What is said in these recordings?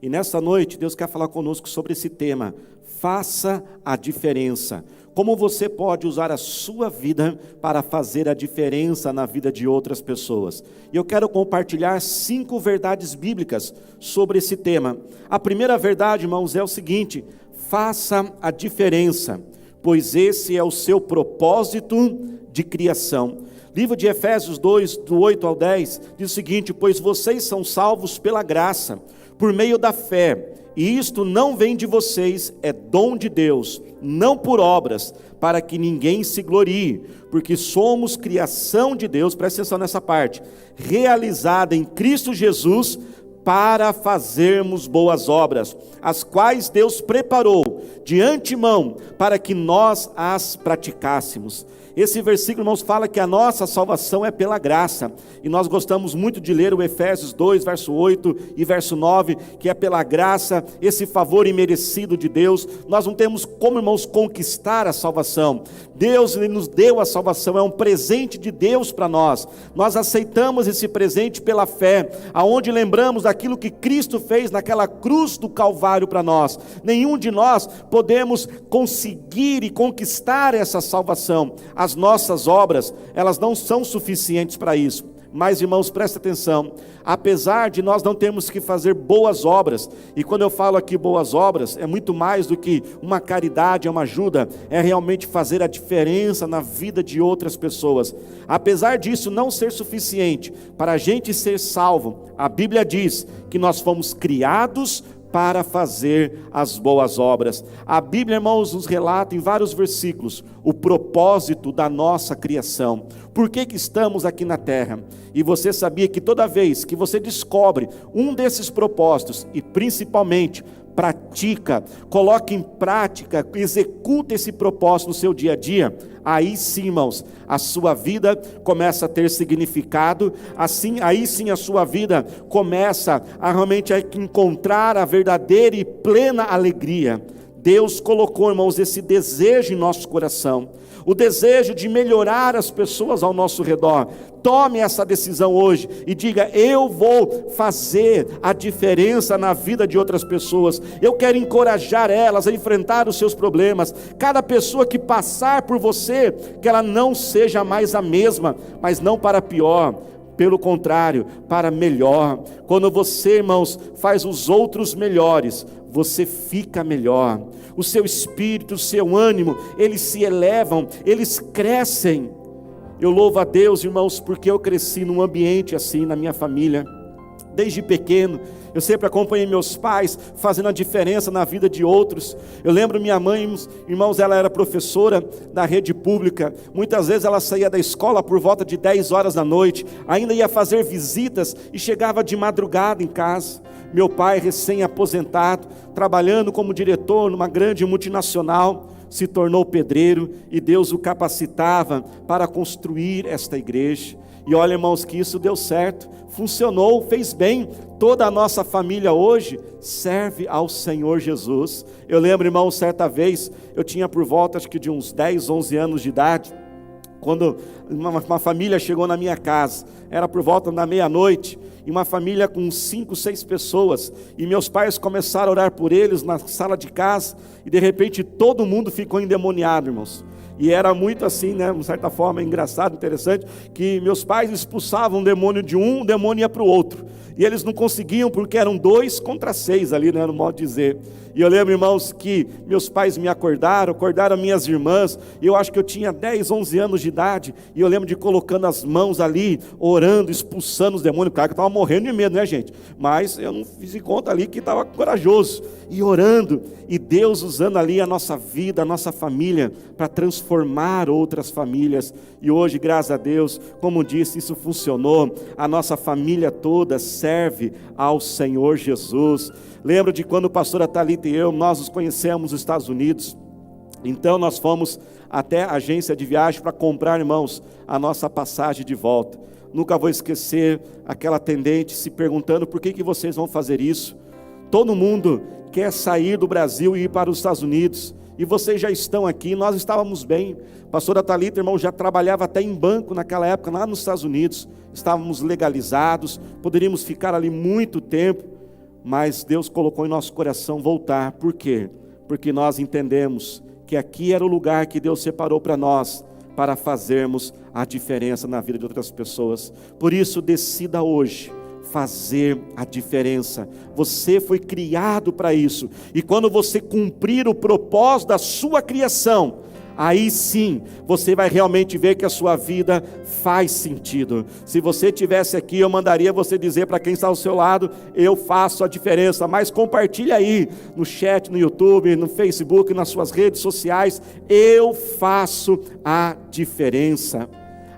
E nessa noite, Deus quer falar conosco sobre esse tema: faça a diferença. Como você pode usar a sua vida para fazer a diferença na vida de outras pessoas? E eu quero compartilhar 5 verdades bíblicas sobre esse tema. A primeira verdade, irmãos, é o seguinte: faça a diferença, pois esse é o seu propósito de criação. Livro de Efésios 2, do 8 ao 10, diz o seguinte: pois vocês são salvos pela graça, por meio da fé, e isto não vem de vocês, é dom de Deus, não por obras, para que ninguém se glorie, porque somos criação de Deus, presta atenção nessa parte, realizada em Cristo Jesus, para fazermos boas obras, as quais Deus preparou de antemão, para que nós as praticássemos. Esse versículo, irmãos, fala que a nossa salvação é pela graça, e nós gostamos muito de ler o Efésios 2, verso 8 e verso 9, que é pela graça, esse favor imerecido de Deus. Nós não temos como, irmãos, conquistar a salvação. Deus, Ele nos deu a salvação, é um presente de Deus para nós. Nós aceitamos esse presente pela fé, aonde lembramos daquilo que Cristo fez naquela cruz do Calvário para nós. Nenhum de nós podemos conseguir e conquistar essa salvação. As nossas obras, elas não são suficientes para isso. Mas, irmãos, presta atenção, apesar de nós não termos que fazer boas obras, e quando eu falo aqui boas obras, é muito mais do que uma caridade, é uma ajuda, é realmente fazer a diferença na vida de outras pessoas. Apesar disso não ser suficiente para a gente ser salvo, a Bíblia diz que nós fomos criados para fazer as boas obras. A Bíblia, irmãos, nos relata em vários versículos o propósito da nossa criação. Por que estamos aqui na terra? E você sabia que toda vez que você descobre um desses propósitos, e principalmente pratica, coloca em prática, executa esse propósito no seu dia a dia, aí sim, irmãos, a sua vida começa a ter significado, aí sim a sua vida começa a realmente encontrar a verdadeira e plena alegria. Deus colocou, irmãos, esse desejo em nosso coração, o desejo de melhorar as pessoas ao nosso redor. Tome essa decisão hoje e diga: eu vou fazer a diferença na vida de outras pessoas. Eu quero encorajar elas a enfrentar os seus problemas. Cada pessoa que passar por você, que ela não seja mais a mesma, mas não para pior, pelo contrário, para melhor. Quando você, irmãos, faz os outros melhores, você fica melhor. O seu espírito, o seu ânimo, eles se elevam, eles crescem. Eu louvo a Deus, irmãos, porque eu cresci num ambiente assim, na minha família. Desde pequeno, eu sempre acompanhei meus pais fazendo a diferença na vida de outros. Eu lembro minha mãe, irmãos, ela era professora da rede pública. Muitas vezes ela saía da escola por volta de 10 horas da noite, ainda ia fazer visitas e chegava de madrugada em casa. Meu pai, recém-aposentado, trabalhando como diretor numa grande multinacional, se tornou pedreiro, e Deus o capacitava para construir esta igreja. E olha, irmãos, que isso deu certo, funcionou, fez bem. Toda a nossa família hoje serve ao Senhor Jesus. Eu lembro, irmãos, certa vez, eu tinha por volta, acho que de uns 10, 11 anos de idade, quando uma família chegou na minha casa, era por volta da meia-noite, e uma família com 5, 6 pessoas, e meus pais começaram a orar por eles na sala de casa, e de repente todo mundo ficou endemoniado, irmãos. E era muito assim, né, de certa forma engraçado, interessante, que meus pais expulsavam um demônio de um, o demônio ia para o outro, e eles não conseguiam porque eram 2 contra 6 ali, né, no modo de dizer. E eu lembro, irmãos, que meus pais me acordaram minhas irmãs, e eu acho que eu tinha 10, 11 anos de idade, e eu lembro de colocando as mãos ali, orando, expulsando os demônios. Claro que eu estava morrendo de medo, né, gente? Mas eu não fiz de conta ali que estava corajoso, e orando, e Deus usando ali a nossa vida, a nossa família, para transformar outras famílias. E hoje, graças a Deus, como disse, isso funcionou. A nossa família toda serve ao Senhor Jesus. Lembro de quando a pastora Thalita e eu, nós nos conhecemos nos Estados Unidos. Então nós fomos até a agência de viagem para comprar, irmãos, a nossa passagem de volta. Nunca vou esquecer aquela atendente se perguntando: por que vocês vão fazer isso? Todo mundo quer sair do Brasil e ir para os Estados Unidos, e vocês já estão aqui. Nós estávamos bem. A pastora Thalita, irmão, já trabalhava até em banco naquela época, lá nos Estados Unidos. Estávamos legalizados, poderíamos ficar ali muito tempo. mas Deus colocou em nosso coração voltar. Por quê? Porque nós entendemos que aqui era o lugar que Deus separou para nós, para fazermos a diferença na vida de outras pessoas. Por isso, decida hoje fazer a diferença. Você foi criado para isso, e quando você cumprir o propósito da sua criação, aí sim, você vai realmente ver que a sua vida faz sentido. Se você estivesse aqui, eu mandaria você dizer para quem está ao seu lado: eu faço a diferença. Mas compartilhe aí, no chat, no YouTube, no Facebook, nas suas redes sociais: eu faço a diferença.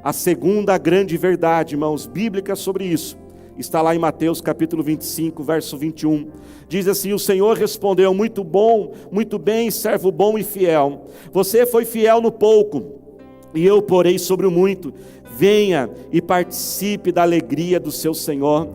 A segunda grande verdade, irmãos, bíblica sobre isso, está lá em Mateus capítulo 25, verso 21. Diz assim: o Senhor respondeu: muito bom, muito bem, servo bom e fiel. Você foi fiel no pouco, e eu porei sobre o muito. Venha e participe da alegria do seu Senhor.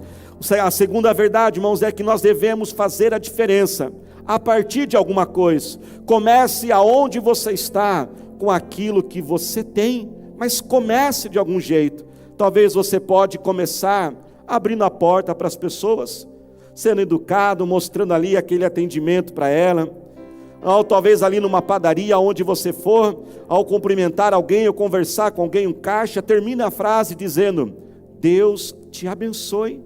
A segunda verdade, irmãos, é que nós devemos fazer a diferença a partir de alguma coisa. Comece aonde você está, com aquilo que você tem, mas comece de algum jeito. Talvez você pode começar abrindo a porta para as pessoas, sendo educado, mostrando ali aquele atendimento para ela, ou talvez ali numa padaria, onde você for, ao cumprimentar alguém ou conversar com alguém, um caixa, termine a frase dizendo: Deus te abençoe.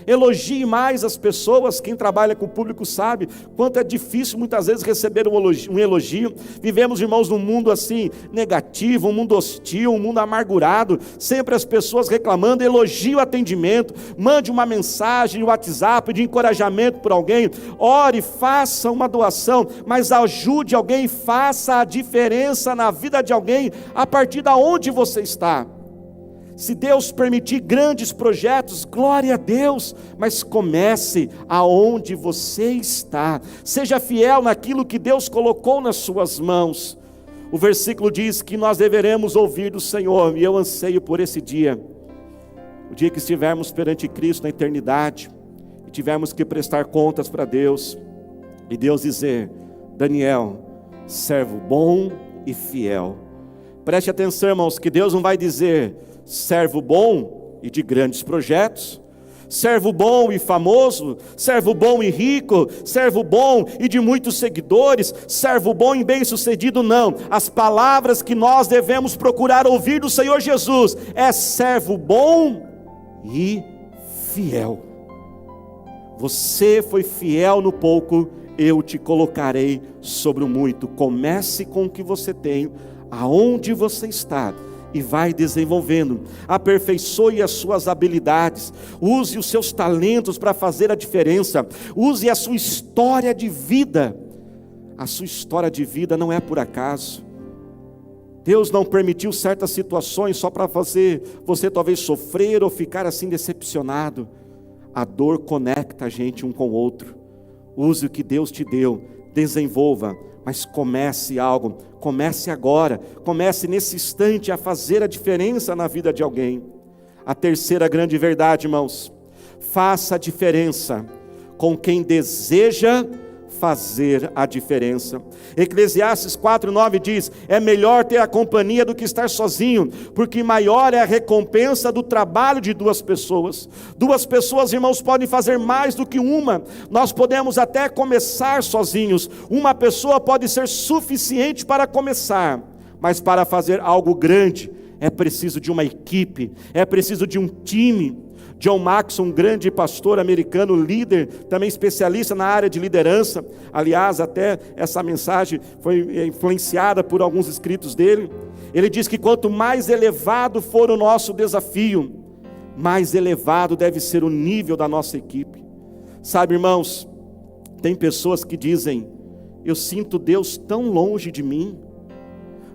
Elogie mais as pessoas. Quem trabalha com o público sabe quanto é difícil muitas vezes receber um elogio. Vivemos, irmãos, num mundo assim negativo, um mundo hostil, um mundo amargurado, sempre as pessoas reclamando. Elogie o atendimento, mande uma mensagem no WhatsApp de encorajamento por alguém, ore, faça uma doação, mas ajude alguém, faça a diferença na vida de alguém a partir de onde você está. Se Deus permitir grandes projetos, glória a Deus, mas comece aonde você está. Seja fiel naquilo que Deus colocou nas suas mãos. O versículo diz que nós deveremos ouvir do Senhor, e eu anseio por esse dia. O dia que estivermos perante Cristo na eternidade, e tivermos que prestar contas para Deus, e Deus dizer: Daniel, servo bom e fiel. Preste atenção, irmãos, que Deus não vai dizer servo bom e de grandes projetos, servo bom e famoso, servo bom e rico, servo bom e de muitos seguidores, servo bom e bem sucedido. Não, as palavras que nós devemos procurar ouvir do Senhor Jesus é servo bom e fiel. Você foi fiel no pouco, eu te colocarei sobre o muito. Comece com o que você tem, aonde você está, e vai desenvolvendo. Aperfeiçoe as suas habilidades, use os seus talentos para fazer a diferença, use a sua história de vida. A sua história de vida não é por acaso. Deus não permitiu certas situações só para fazer você talvez sofrer ou ficar assim decepcionado. A dor conecta a gente um com o outro. Use o que Deus te deu, desenvolva, mas comece algo, comece agora, comece nesse instante a fazer a diferença na vida de alguém. A terceira grande verdade, irmãos: faça a diferença com quem deseja fazer a diferença. Eclesiastes 4:9 diz: é melhor ter a companhia do que estar sozinho, porque maior é a recompensa do trabalho de duas pessoas. Duas pessoas, irmãos, podem fazer mais do que uma. Nós podemos até começar sozinhos. Uma pessoa pode ser suficiente para começar, mas para fazer algo grande é preciso de uma equipe, é preciso de um time. John Maxwell, um grande pastor americano, líder, também especialista na área de liderança. Aliás, até essa mensagem foi influenciada por alguns escritos dele. Ele diz que quanto mais elevado for o nosso desafio, mais elevado deve ser o nível da nossa equipe. Sabe, irmãos, tem pessoas que dizem: eu sinto Deus tão longe de mim,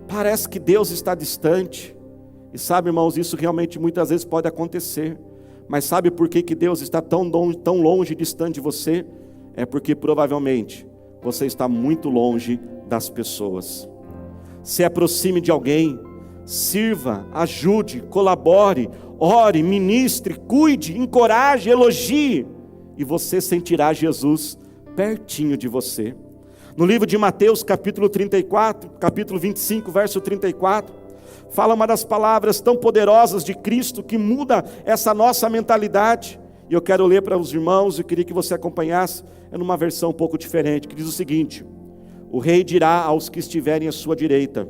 parece que Deus está distante. E sabe, irmãos, isso realmente muitas vezes pode acontecer. Mas sabe por que Deus está tão longe e distante de você? É porque provavelmente você está muito longe das pessoas. Se aproxime de alguém, sirva, ajude, colabore, ore, ministre, cuide, encoraje, elogie, e você sentirá Jesus pertinho de você. No livro de Mateus, capítulo 34, capítulo 25, verso 34, fala uma das palavras tão poderosas de Cristo que muda essa nossa mentalidade. E eu quero ler para os irmãos, eu queria que você acompanhasse, é numa versão um pouco diferente, que diz o seguinte: o rei dirá aos que estiverem à sua direita: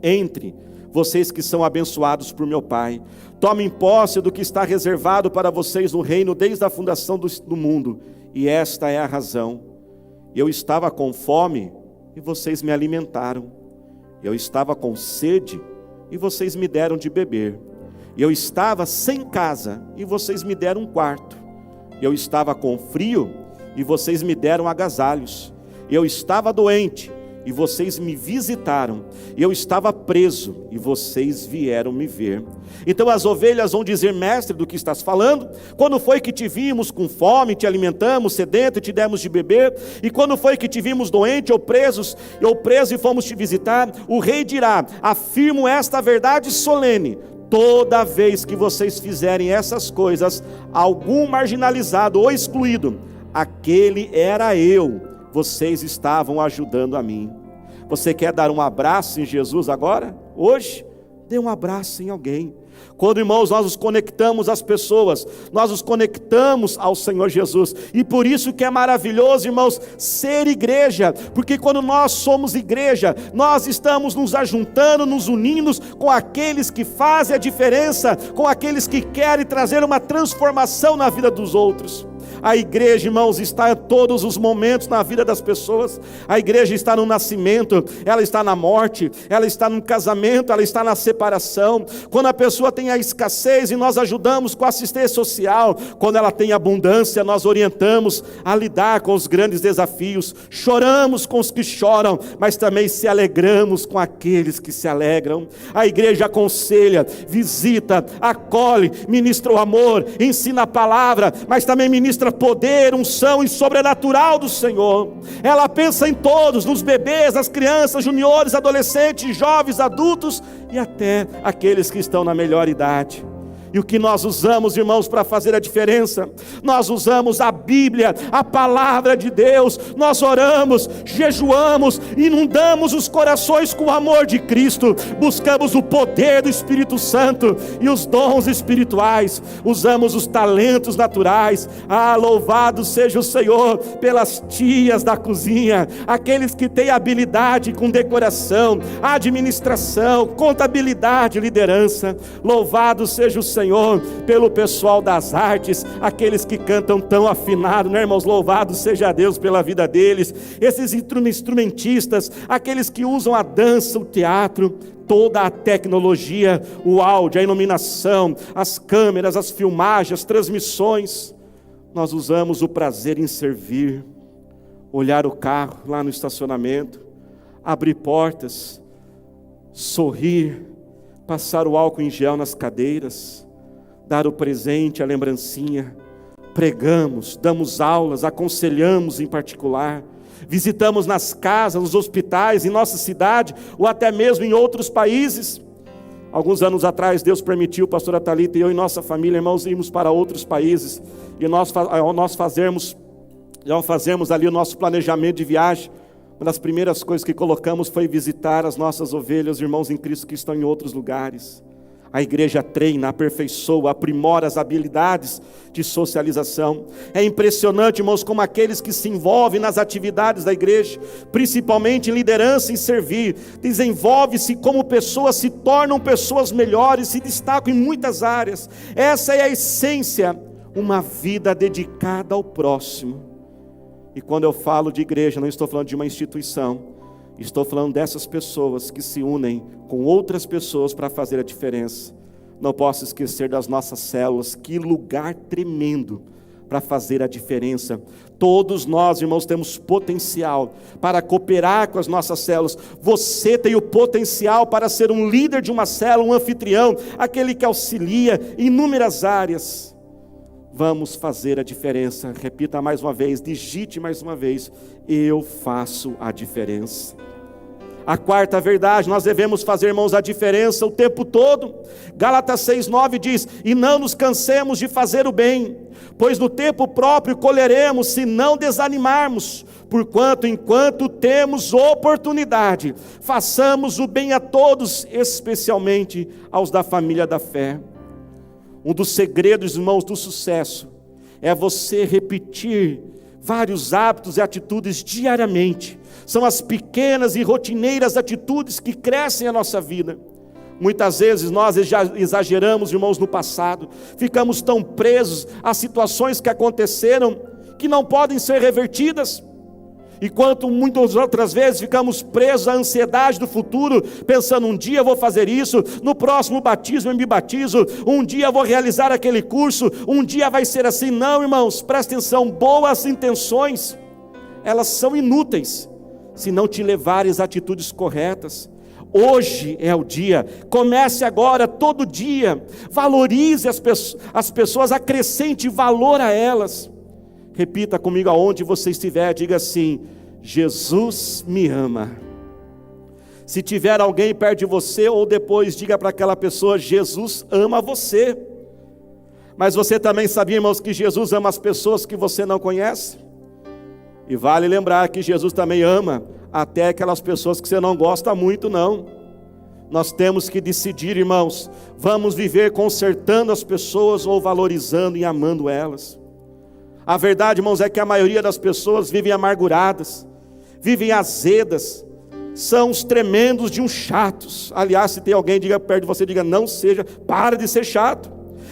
entre, vocês que são abençoados por meu Pai, tomem posse do que está reservado para vocês no reino desde a fundação do mundo, e esta é a razão. Eu estava com fome, e vocês me alimentaram. Eu estava com sede, e vocês me deram de beber. Eu estava sem casa, e vocês me deram um quarto. Eu estava com frio, e vocês me deram agasalhos. Eu estava doente, e vocês me visitaram. Eu estava preso, e vocês vieram me ver. Então as ovelhas vão dizer: mestre, do que estás falando? Quando foi que te vimos com fome, te alimentamos, sedento e te demos de beber? E quando foi que te vimos doente ou preso e fomos te visitar? O rei dirá: afirmo esta verdade solene: toda vez que vocês fizerem essas coisas, algum marginalizado ou excluído, aquele era eu. Vocês estavam ajudando a mim. Você quer dar um abraço em Jesus agora? Hoje? Dê um abraço em alguém. Quando, irmãos, nós nos conectamos às pessoas, nós nos conectamos ao Senhor Jesus. E por isso que é maravilhoso, irmãos, ser igreja. Porque quando nós somos igreja, nós estamos nos ajuntando, nos unindo com aqueles que fazem a diferença, com aqueles que querem trazer uma transformação na vida dos outros. A igreja, irmãos, está em todos os momentos na vida das pessoas. A igreja está no nascimento, ela está na morte, ela está no casamento, ela está na separação. Quando a pessoa tem a escassez e nós ajudamos com assistência social. Quando ela tem abundância, nós orientamos a lidar com os grandes desafios. Choramos com os que choram, mas também se alegramos com aqueles que se alegram. A igreja aconselha, visita, acolhe, ministra o amor, ensina a palavra, mas também ministra poder, unção e sobrenatural do Senhor. Ela pensa em todos, nos bebês, nas crianças, juniores, adolescentes, jovens, adultos e até aqueles que estão na melhor idade. E o que nós usamos, irmãos, para fazer a diferença? Nós usamos a Bíblia, a palavra de Deus. Nós oramos, jejuamos, inundamos os corações com o amor de Cristo. Buscamos o poder do Espírito Santo e os dons espirituais. Usamos os talentos naturais. Ah, louvado seja o Senhor pelas tias da cozinha, aqueles que têm habilidade com decoração, administração, contabilidade, liderança. Louvado seja o Senhor pelo pessoal das artes, aqueles que cantam tão afinado, né, irmãos? Louvado seja Deus pela vida deles. Esses instrumentistas, aqueles que usam a dança, o teatro, toda a tecnologia, o áudio, a iluminação, as câmeras, as filmagens, as transmissões. Nós usamos o prazer em servir, olhar o carro lá no estacionamento, abrir portas, sorrir, passar o álcool em gel nas cadeiras, dar o presente, a lembrancinha, pregamos, damos aulas, aconselhamos em particular, visitamos nas casas, nos hospitais, em nossa cidade, ou até mesmo em outros países. Alguns anos atrás, Deus permitiu, pastora Thalita e eu e nossa família, irmãos, irmos para outros países, e nós fazemos ali o nosso planejamento de viagem. Uma das primeiras coisas que colocamos foi visitar as nossas ovelhas, irmãos em Cristo que estão em outros lugares. A igreja treina, aperfeiçoa, aprimora as habilidades de socialização. É impressionante, irmãos, como aqueles que se envolvem nas atividades da igreja, principalmente em liderança e servir, desenvolve-se como pessoas, se tornam pessoas melhores, se destacam em muitas áreas. Essa é a essência, uma vida dedicada ao próximo. E quando eu falo de igreja, não estou falando de uma instituição, estou falando dessas pessoas que se unem com outras pessoas para fazer a diferença. Não posso esquecer das nossas células, que lugar tremendo para fazer a diferença. Todos nós, irmãos, temos potencial para cooperar com as nossas células. Você tem o potencial para ser um líder de uma célula, um anfitrião, aquele que auxilia em inúmeras áreas. Vamos fazer a diferença. Repita mais uma vez, digite mais uma vez: eu faço a diferença. A quarta verdade, nós devemos fazer, irmãos, a diferença o tempo todo. Gálatas 6:9 diz: e não nos cansemos de fazer o bem, pois no tempo próprio colheremos, se não desanimarmos. Porquanto, enquanto temos oportunidade, façamos o bem a todos, especialmente aos da família da fé. Um dos segredos, irmãos, do sucesso é você repetir vários hábitos e atitudes diariamente. São as pequenas e rotineiras atitudes que crescem a nossa vida. Muitas vezes nós já exageramos, irmãos, no passado, ficamos tão presos a situações que aconteceram, que não podem ser revertidas. Enquanto muitas outras vezes ficamos presos à ansiedade do futuro, pensando, um dia eu vou fazer isso, no próximo batismo eu me batizo, um dia eu vou realizar aquele curso, um dia vai ser assim. Não, irmãos, presta atenção, boas intenções, elas são inúteis, se não te levarem às atitudes corretas. Hoje é o dia, comece agora, todo dia, valorize as pessoas, acrescente valor a elas. Repita comigo aonde você estiver, diga assim: Jesus me ama. Se tiver alguém perto de você, ou depois diga para aquela pessoa: Jesus ama você. Mas você também sabia, irmãos, que Jesus ama as pessoas que você não conhece? E vale lembrar que Jesus também ama até aquelas pessoas que você não gosta muito, não. Nós temos que decidir, irmãos, vamos viver consertando as pessoas ou valorizando e amando elas. A verdade, irmãos, é que a maioria das pessoas vivem amarguradas, vivem azedas, são os tremendos de uns chatos. Aliás, se tem alguém diga perto de você, diga: não seja, para de ser chato.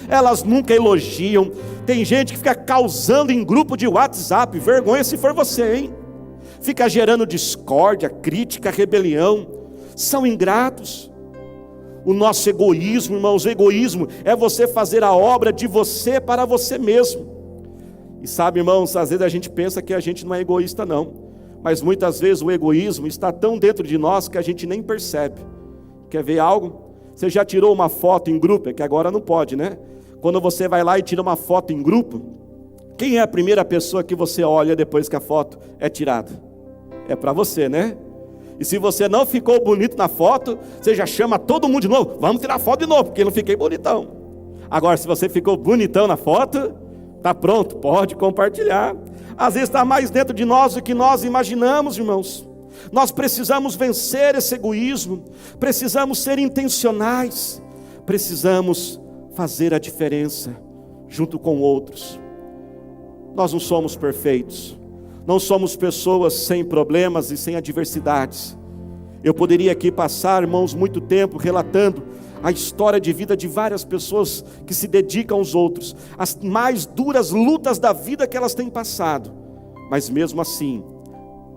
Elas nunca elogiam. Tem gente que fica causando em grupo de WhatsApp, vergonha se for você, hein? Fica gerando discórdia, crítica, rebelião. São ingratos. O nosso egoísmo, irmãos, o egoísmo é você fazer a obra de você para você mesmo. E sabe, irmãos, às vezes a gente pensa que a gente não é egoísta, não. Mas muitas vezes o egoísmo está tão dentro de nós que a gente nem percebe. Quer ver algo? Você já tirou uma foto em grupo? É que agora não pode, né? Quando você vai lá e tira uma foto em grupo, quem é a primeira pessoa que você olha depois que a foto é tirada? É para você, né? E se você não ficou bonito na foto, você já chama todo mundo de novo: vamos tirar foto de novo, porque eu não fiquei bonitão. Agora, se você ficou bonitão na foto, está pronto, pode compartilhar. Às vezes está mais dentro de nós do que nós imaginamos, irmãos. Nós precisamos vencer esse egoísmo, precisamos ser intencionais, precisamos fazer a diferença junto com outros. Nós não somos perfeitos, não somos pessoas sem problemas e sem adversidades. Eu poderia aqui passar, irmãos, muito tempo relatando a história de vida de várias pessoas que se dedicam aos outros, as mais duras lutas da vida que elas têm passado, mas mesmo assim,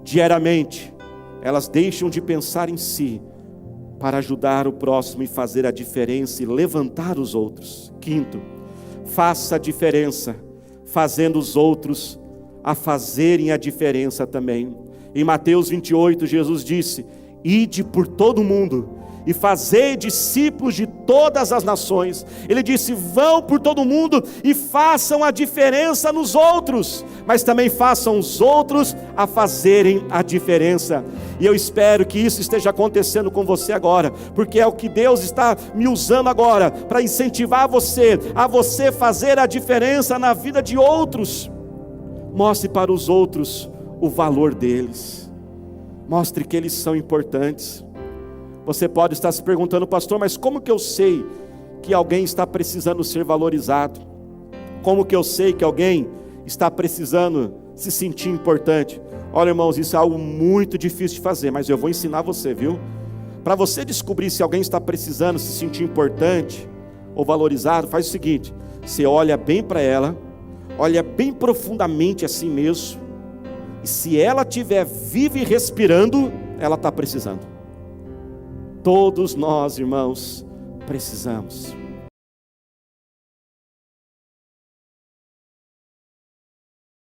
diariamente, elas deixam de pensar em si, para ajudar o próximo e fazer a diferença e levantar os outros. Quinto, faça a diferença, fazendo os outros a fazerem a diferença também. Em Mateus 28, Jesus disse: ide por todo o mundo e fazei discípulos de todas as nações. Ele disse: vão por todo mundo e façam a diferença nos outros, mas também façam os outros a fazerem a diferença. E eu espero que isso esteja acontecendo com você agora, porque é o que Deus está me usando agora, para incentivar você, a você fazer a diferença na vida de outros. Mostre para os outros o valor deles, mostre que eles são importantes. Você pode estar se perguntando: pastor, mas como que eu sei que alguém está precisando ser valorizado? Como que eu sei que alguém está precisando se sentir importante? Olha, irmãos, isso é algo muito difícil de fazer, mas eu vou ensinar você, viu? Para você descobrir se alguém está precisando se sentir importante ou valorizado, faz o seguinte: você olha bem para ela, olha bem profundamente assim mesmo, e se ela estiver viva e respirando, ela está precisando. Todos nós, irmãos, precisamos.